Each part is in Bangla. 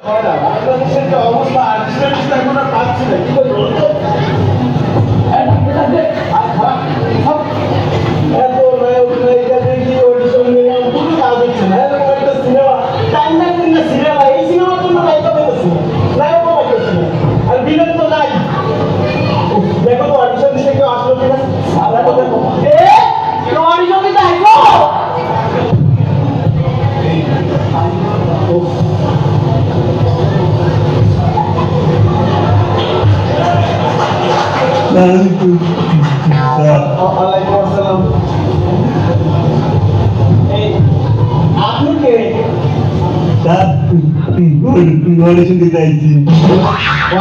বাংলাদেশের যে অবস্থা আর্টিস্ট এখন আর পাচ্ছি না, কি বলবো এত নায়ক নায়িকা দেখি অডিশন নিলাম, কোনো কাজ হচ্ছে না। এরকম একটা সিনেমা টাইম না দিন না সিনেমা, এই সিনেমার জন্য নায়িকা পেতেছি না, নায়কও পাইতেছি না, আর বিলেন তো নাই। দেখো তো অডিশন দিতে কেউ আসলো কিনা, দেখো দেখো অডিশন দিতে আসবো। ওয়ালাইকুম আসসালাম। আপনি কে? অডিশন দিতে আইছি।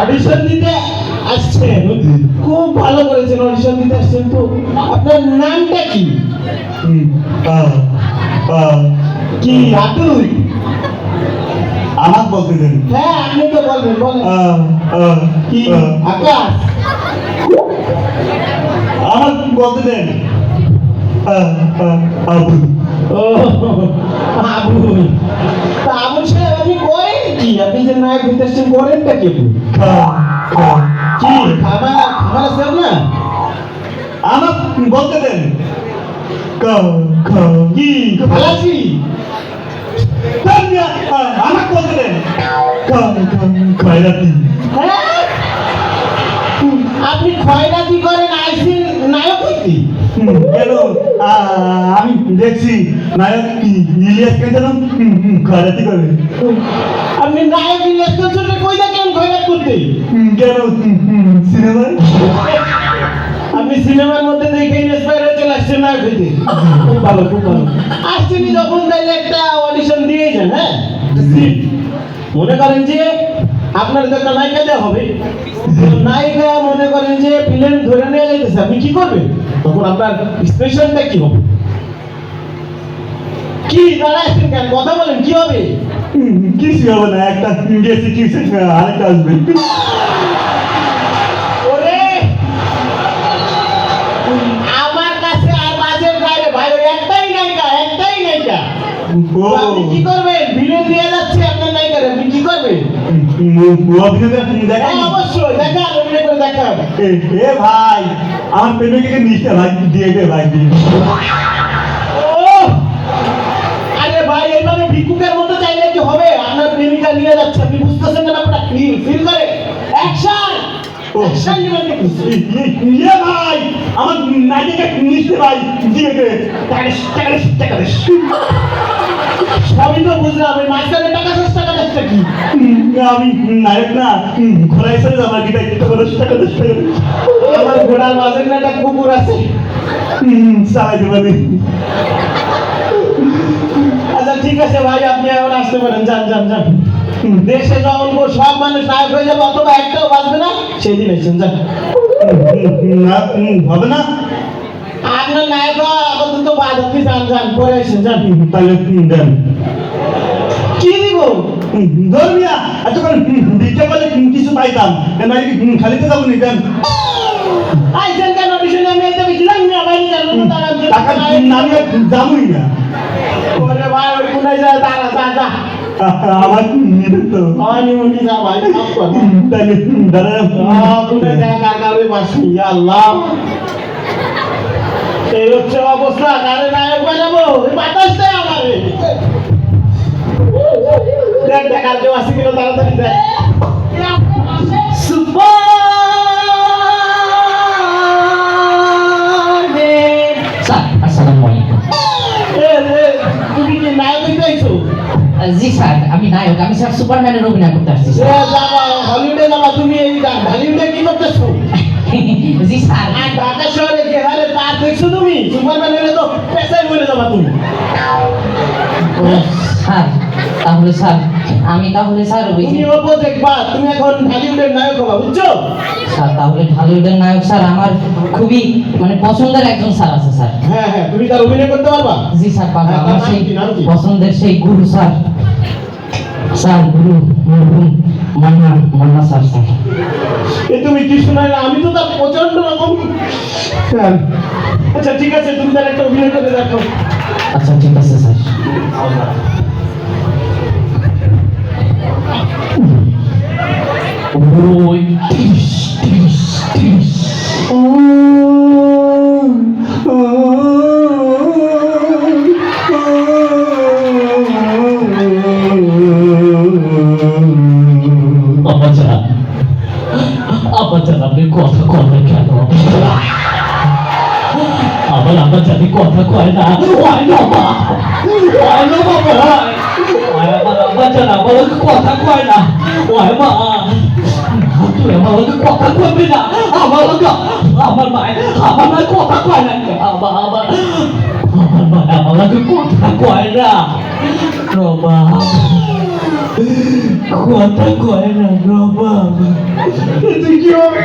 অডিশন দিতে আসছেন? খুব ভালো করেছেন, অডিশন দিতে আসছেন। তো আপনার নামটা কি? কি আতুই? আমার বলতে দেন। হ্যাঁ আপনি তো বলবেন, বলেন। কি আকাশ? আমার বলতে দেন। আবু। ও আবুল। তা আবুল সাহেব আপনি করেন কি? আপনি যে নায়ক দিতে আসছেন করেনটা কি? কি খাবার খাবার আছে না? আমার বলতে দেন। কি খালাসি? আমার বলতে দেন। খয়রাতি। হ্যাঁ আপনি খয়রাতি করেন আইসিন নায়ক হইতে? কেন আমি দেখছি নায়ক ইলিয়াস কেন খয়রাতি করে। আপনি নায়ক ইলিয়াস কাঞ্চনকে কই দেখেন খয়রাত করতে? কেন সিনেমায়? আপনি সিনেমার মধ্যে দেখে ইন্সপায়ার হয়ে চলে আসছেন নায়ক হইতে। খুব ভালো, খুব ভালো। আসছেন যখন তাইলে একটা অডিশন দিয়ে যান। হ্যাঁ মনে করেন যে আপনার তো একটা নায়িকা দেওয়া হবে, নায়িকা মনে করেন যে ভিলেন ধরে নিয়ে যাইতেছে, আপনি কি করবেন তখন? আপনার এক্সপ্রেশনটা কি হবে? কি দাঁড়াচ্ছেন কেন, কথা বলেন, কি হবে? কিছু হবে না, একটা গেছি কিছু আরেকটা আসবে। ওরে আমার কাছে আর বাজের বাইরে ভাই, ওই একটাই নায়িকা, একটাই নায়িকা। আপনি কি করবেন? ভিলেন দিয়ে যাচ্ছে আপনার নায়িকার, আপনি কি করবেন? দেখাই অবশ্যই দেখান, অভিনয় করে দেখান। এ ভাই আমার প্রেমিকাকে নিচে ভাই দিয়ে দে ভাই দিয়ে। ও আরে ভাই এইভাবে ভিক্ষুকের মতো চাইলে কি হবে? আপনার প্রেমিকা নিয়ে যাচ্ছে, আপনি বুঝতেছেন না ব্যাপারটা? ফিল করে অ্যাকশন অ্যাকশন নিবেন কি? ইয়ে ভাই আমার নায়িকাকে নিচে ভাই দিয়ে দে। টাকা সবই তো বুঝলাম, ওই মাঝখানে টাকা টাকা কি? আমি নায়ক না, ঘোড়ায় চলে যাবো কি টাকা আমার ঘোড়ার মাঝে না একটা কুকুর আছে, চালাইতে পারি। আচ্ছা ঠিক আছে ভাই, আপনি এখন আসতে পারেন, যান যান যান। দেশে যখন সব মানুষ নায়ক হয়ে যাবে অথবা একটাও বাঁচবে না, সেই দিন এসেছেন, যান। হবে না আপনার নায়ক আপাতত বাদ, আপনি যান যান, পরে এসেছেন, যান। তাহলে দেন। কি দিব? ধর্মিয়া এতক্ষণ দিতে পারলে কিছু পাইতাম, খালিতে যাবো নি দেন। আইসেন কেন অডিশনে? আমি এতে বেশিলাম না, বাইরে যাবো টাকা আমি যাবোই না। ওরে ভাই ওই কোনায় যায়, দাঁড়া যা যা। আমার নিবে তো আমি উনি যা ভাই, মাফ কর। তাহলে দাঁড়া কোনায় যায় কাকারে বাসি, ইয়া আল্লাহ। এই হচ্ছে অবস্থা, কারে নায়ক বানাবো? বাতাস দেয় আমারে। দেখ দেখ আর কেউ আসি কিনা তাড়াতাড়ি দেখ। তুমি কি নায়ক হইতে আইছো? জি স্যার, আমি নায়ক। আমি স্যার সুপারম্যানের অভিনয় করতে আসছি স্যার। যাবা হলিউডে যাবা, তুমি এই হলিউডে কি করতেছো? জি স্যার। আর ঢাকা শহরে যেখানে তার দেখছো তুমি, সুপারম্যান হলে তো পেশায় বলে যাবা তুমি। স্যার তাহলে স্যার আমি তাহলে স্যার ওই তুমি ওপো দেখবা, তুমি এখন হলিউডের নায়ক হবা, বুঝছো? স্যার তাহলে ঢালিউডের নায়ক স্যার আমার খুবই মানে পছন্দের একজন স্যার আছে স্যার। হ্যাঁ হ্যাঁ, তুমি তার অভিনয় করতে পারবা? জি স্যার পারবো। হ্যাঁ, আমার তার সেই নাম কি, নাম কি? পছন্দের সেই গুরু স্যার, স্যার গুরু মরহুম মান্না মান্না স্যার। স্যার এ তুমি কি শোনাইলে? আমি তো তার প্রচন্ড রকম। আচ্ছা ঠিক আছে, তুমি তার একটা অভিনয় করে দেখো। আচ্ছা ঠিক আছে স্যার। ওই টিস টিস টিস আব্বাজান আপনি কথা কয় কেন? আমার আব্বাজানি কথা কয় না, ওই না মা, ওই না বাবা, ওই আমার আব্বাজান আমাকে কথা কয় না, ওই মা, তুই আমাকে কথা কবি না, আমার মায়ের কথা কয় না, আমার মায়ের আমাকে কথা কয় না, রবা কথা কয় না, রবা তুই কি হবে?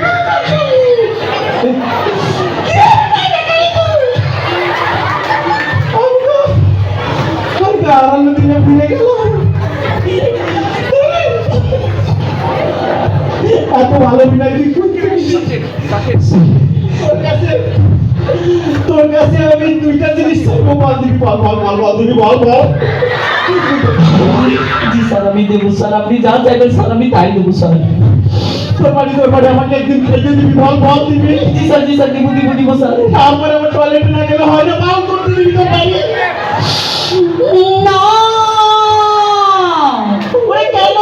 আনন্দ দিনে ভুলে গেল। এত ভালো বিনয় তুই তোর কাছে আমি দুইটা জিনিস চাইবো, বল দিবি, বল। জি স্যার আমি দেবো স্যার, আপনি যা চাইবেন স্যার আমি তাই দেবো স্যার। তোর বাড়ি আমাকে একদিন খেতে দিবি, বল দিবি। জি স্যার দিব স্যার। তারপরে আমার টয়লেটে না গেলে হয় না, বাল করতে দিবি তোর বাড়ি। না ওই কেন?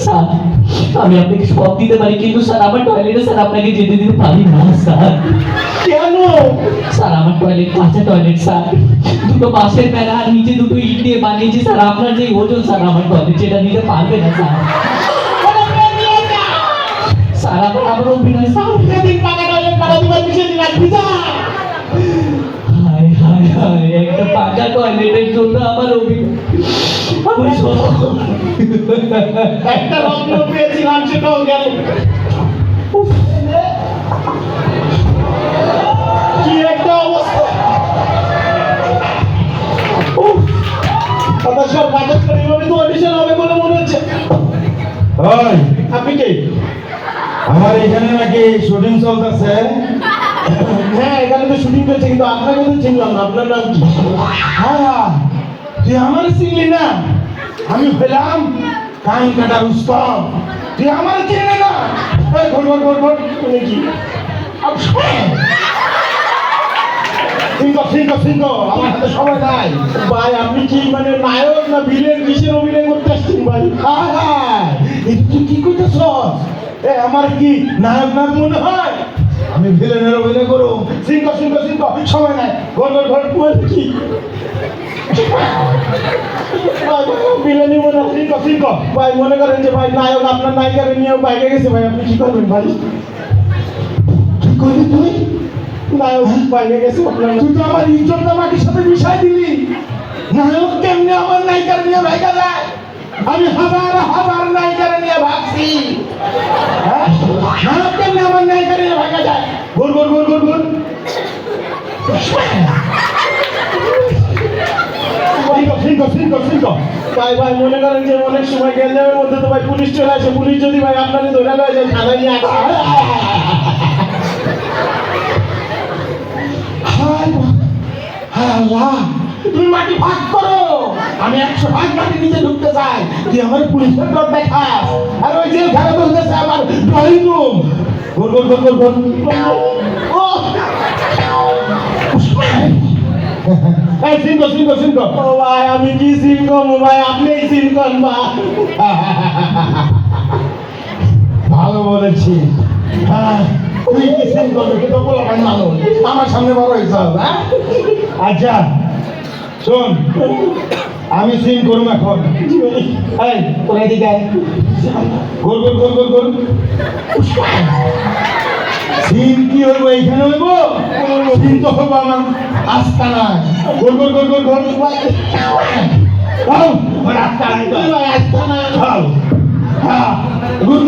স্যার আমি আপনাকে সব দিতে পারি, কিন্তু স্যার আমার টয়লেটে স্যার আপনাকে যেতে দিতে পারি না স্যার। কেন? স্যার আমার টয়লেট কাঁচা টয়লেট স্যার, দুটো বাঁশের বেড়া আর নিচে দুটো ইট দিয়ে বানিয়েছি স্যার। আপনার যে ওজন স্যার আমার টয়লেট যেটা নিতে পারবে না স্যার। স্যার আমার অভিনয় স্যার। সেদিন পাকা টয়লেট পাড়া দিবার বিষয় দিন রাখবি যা। হায় একটা পাকা টয়লেটের জন্য আমার অভিনয়। আমি একটা রত্ন পেয়েছিলাম, সেটাও গেল। কি একটা অবস্থা! কথা সব বাজেট করে এভাবে তো অডিশন হবে বলে মনে হচ্ছে। ওই আপনি কে? আমার এখানে নাকি শুটিং চলতেছে। হ্যাঁ, এখানে তো শুটিং চলছে, কিন্তু আপনাকে তো চিনলাম না। আপনার নাম কি? হ্যাঁ, তুই আমার চিনলি না? আমি হলাম কান কাটা রুস্তম, তুই আমার চিনে না? এই ঘর উনি কি? সিংহ আমার হাতে সময় নাই। ভাই আপনি কি মানে নায়ক না ভিলেন, কিসের অভিনয় করতে আসছেন ভাই? হ্যাঁ, তুই কি করতেছ? আমার কি নায়ক মনে হয়? আমি ভিলেনের অভিনয় করো। সিংহ সময় নাই। ঘর মানে কি ভিলেনই মনে হয়। সিংহ ভাই মনে করেন যে ভাই নায়ক আপনার নায়িকারে নিয়েও বাইরে গেছে, ভাই আপনি কি করবেন ভাই? কি করবি তুই? নায়ক বাইরে গেছে আপনার। তুই তো আমার ইজ্জত মাটির সাথে মিশাই দিলি। নায়ক কেমনে আমার নায়িকার নিয়ে ভাইগা যায়? আমি হাজার নায়িকার নিয়ে ভাবছি। হ্যাঁ? নায়ক কেমনে আমার নায়িকার নিয়ে ভাইগা যায়? গোল সিংহ ভাই মনে করেন যে অনেক সময় গেলের মধ্যে তো ভাই পুলিশ চলে আসে। পুলিশ যদি ভাই আপনাকে ধরে নেয় যে থানায় নিয়ে আসে। আল্লাহ, তুমি মাটি ভাগ করো, আমি 100 ভাগ মাটি নিচে ঢুকতে চাই। তুই আমার পুলিশের ডর দেখাস, আর ওই যে ঘরে বলতেছে আমার ড্রয়িং রুম। গোল এই সিংহ ও ভাই আমি কি সিন করবো ভাই? আপনি সিন করেন ভাই। ভালো বলেছি। হ্যাঁ, তুই কি সিন করবি? কিন্তু বলো ভাই মানুষ আমার সামনে বড় হয়েছ। হ্যাঁ, আচ্ছা শোন, আমি সিন করবো এখন। এই তোরা এদিকে আয়। গোল সিন কি হইব? এইখানে হইব? সিন তো হইব আমার আস্তানা। গোল আস্তানায় তো চল। হ্যাঁ, গুড